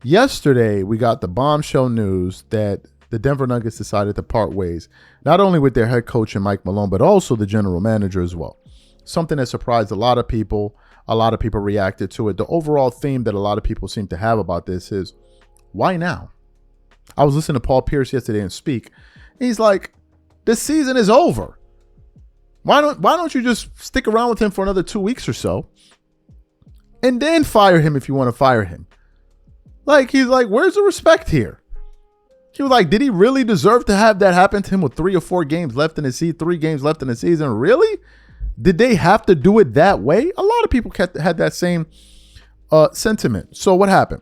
Yesterday, we got the bombshell news that the Denver Nuggets decided to part ways, not only with their head coach and Mike Malone, but also the general manager as well. Something that surprised a lot of people. A lot of people reacted to it. The overall theme that a lot of people seem to have about this is, why now? I was listening to Paul Pierce yesterday and speak. He's like, this season is over. Why don't you just stick around with him for another 2 weeks or so and then fire him if you want to fire him? Like, he's like, where's the respect here? He was like, did he really deserve to have that happen to him with 3 or 4 games left in the season, 3 games left in the season? Really? Did they have to do it that way? A lot of people had that same sentiment. So what happened?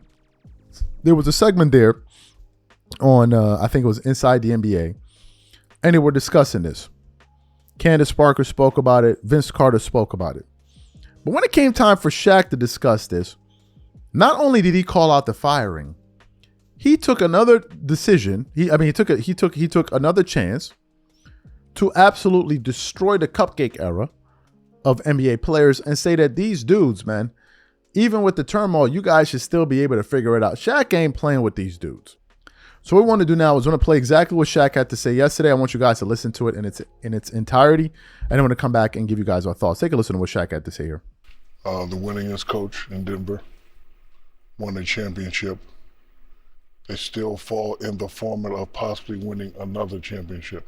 There was a segment there on, I think it was Inside the NBA, and they were discussing this. Candace Parker spoke about it. Vince Carter spoke about it. But when it came time for Shaq to discuss this, not only did he call out the firing, he took another decision. He took another chance to absolutely destroy the cupcake era of NBA players and say that these dudes, man, even with the turmoil, you guys should still be able to figure it out. Shaq ain't playing with these dudes. So what we want to do now is we're going to play exactly what Shaq had to say yesterday. I want you guys to listen to it in its entirety, and I'm going to come back and give you guys our thoughts. Take a listen to what Shaq had to say here. The winningest coach in Denver won a championship. They still fall in the formula of possibly winning another championship.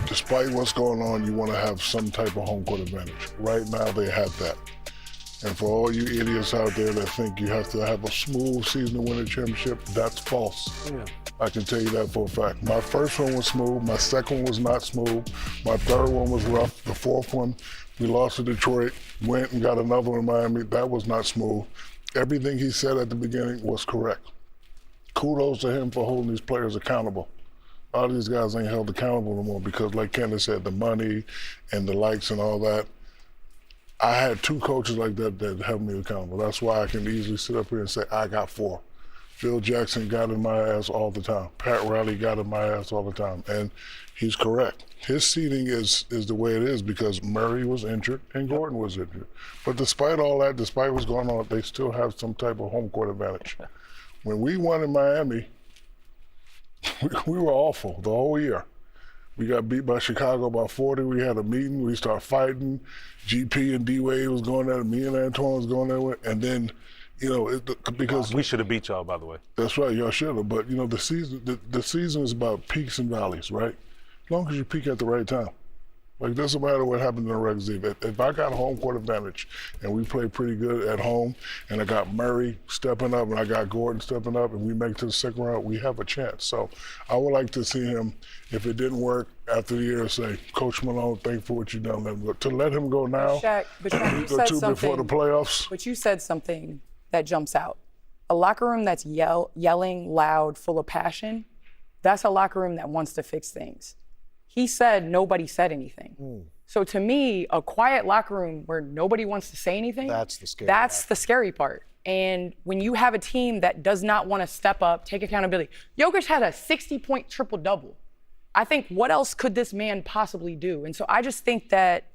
Despite what's going on, you want to have some type of home court advantage. Right now, they have that. And for all you idiots out there that think you have to have a smooth season to win a championship, that's false. Yeah. I can tell you that for a fact. My first one was smooth. My second one was not smooth. My third one was rough. The fourth one, we lost to Detroit, went and got another one in Miami. That was not smooth. Everything he said at the beginning was correct. Kudos to him for holding these players accountable. A lot of these guys ain't held accountable no more because, like Candace said, the money and the likes and all that. I had 2 coaches like that held me accountable. That's why I can easily sit up here and say, I got 4. Phil Jackson got in my ass all the time. Pat Riley got in my ass all the time. And he's correct. His seeding is the way it is because Murray was injured and Gordon was injured. But despite all that, despite what's going on, they still have some type of home court advantage. When we won in Miami, we were awful the whole year. We got beat by Chicago by 40. We had a meeting. We started fighting. GP and D-Wade was going there. Me and Antoine was going there. And then, because we should have beat y'all, by the way. That's right, y'all should have. But the season is about peaks and valleys, right? As long as you peak at the right time. Like, it doesn't matter what happened in the regular season. If I got home court advantage and we play pretty good at home, and I got Murray stepping up and I got Gordon stepping up, and we make it to the second round, we have a chance. So I would like to see him, if it didn't work after the year, say, Coach Malone, thank you for what you've done. To let him go now, but Shaq, you said something before the playoffs. But you said something that jumps out. A locker room that's yelling, loud, full of passion, that's a locker room that wants to fix things. He said nobody said anything. So to me, a quiet locker room where nobody wants to say anything, that's the scary part. And when you have a team that does not want to step up, take accountability. Jokic had a 60-point triple-double. I think, what else could this man possibly do? And so I just think that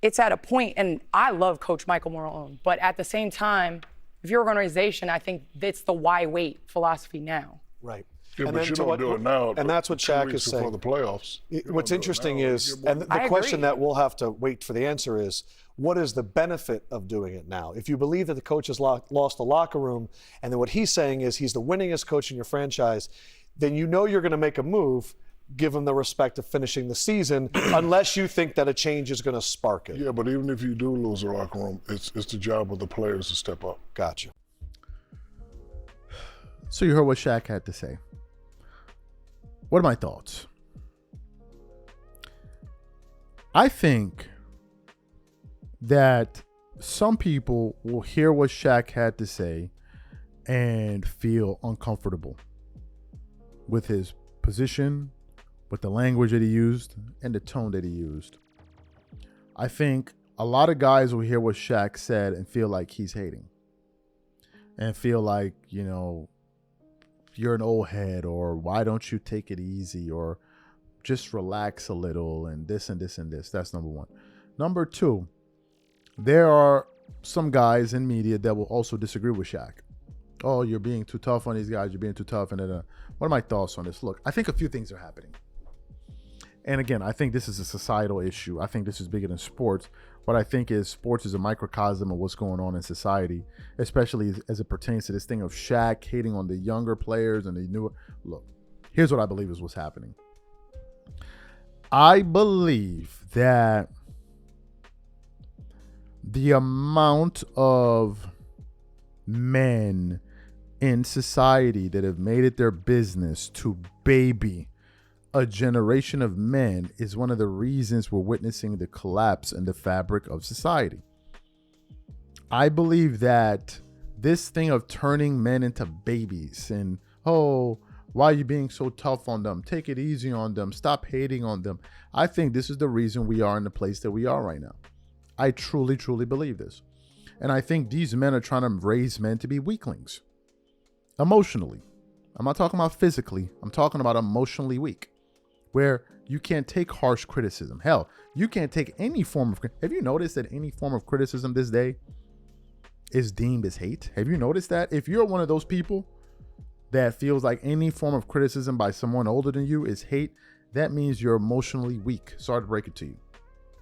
it's at a point, and I love Coach Michael Malone, but at the same time, if you're an organization, I think it's the why wait philosophy now. Right. Yeah, but you don't do it now. And that's what Shaq is saying. Before the playoffs. What's interesting is, and the question that we'll have to wait for the answer is, what is the benefit of doing it now? If you believe that the coach has lost the locker room, and then what he's saying is he's the winningest coach in your franchise, then you know you're going to make a move, give him the respect of finishing the season, unless you think that a change is going to spark it. Yeah, but even if you do lose the locker room, it's the job of the players to step up. Gotcha. So you heard what Shaq had to say. What are my thoughts? I think that some people will hear what Shaq had to say and feel uncomfortable with his position, with the language that he used, and the tone that he used. I think a lot of guys will hear what Shaq said and feel like he's hating. And feel like, you're an old head, or why don't you take it easy, or just relax a little, and this and this and this. That's number one. Number two, there are some guys in media that will also disagree with Shaq. oh, you're being too tough on these guys, you're being too tough. And then, what are my thoughts on this? Look, I think a few things are happening. And again, I think this is a societal issue. I think this is bigger than sports. What I think is sports is a microcosm of what's going on in society, especially as it pertains to this thing of Shaq hating on the younger players and the newer. Look, here's what I believe is what's happening. I believe that the amount of men in society that have made it their business to baby a generation of men is one of the reasons we're witnessing the collapse in the fabric of society. I believe that this thing of turning men into babies and, oh, why are you being so tough on them? Take it easy on them. Stop hating on them. I think this is the reason we are in the place that we are right now. I truly, truly believe this. And I think these men are trying to raise men to be weaklings. Emotionally. I'm not talking about physically. I'm talking about emotionally weak. Where you can't take harsh criticism. Hell, you can't take any form of... Have you noticed that any form of criticism this day is deemed as hate? Have you noticed that? If you're one of those people that feels like any form of criticism by someone older than you is hate, that means you're emotionally weak. Sorry to break it to you.